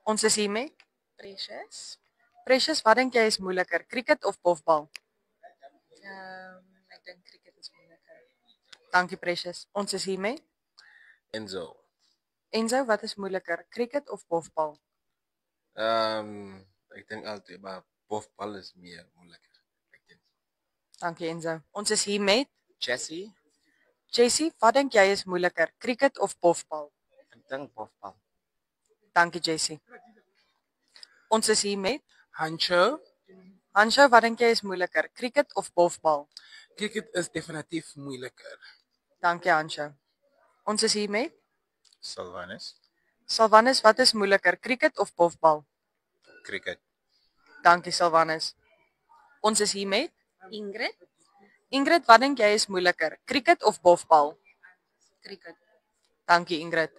Ons is hier met Precious. Precious, wat dink jy is moeiliker, cricket of bofbal? Ek dink cricket is moeiliker. Dankie Precious. Ons is hier met Enzo. Enzo, wat is moeiliker, cricket of bofbal? Ek dink altyd, maar bofbal is meer moeiliker. Ek dink. Dankie Enzo. Ons is hier met Jessie? Jessie, wat dink jy is moeiliker, cricket of bofbal? Ek dink bofbal. Dankie Jessie. Ons is hier met Hancho, Hansho, wat dink jy is moeiliker, cricket of bofbal? cricket is definitief moeilijker. Dankie Hansho. Ons is hier met Sylvanus? Sylvanus, wat is moeiliker, cricket of bofbal? Cricket. Dankie Sylvanus. Ons is hier met Ingrid, Ingrid, wat dink jy is moeiliker, cricket of bofbal? cricket. Dankie Ingrid.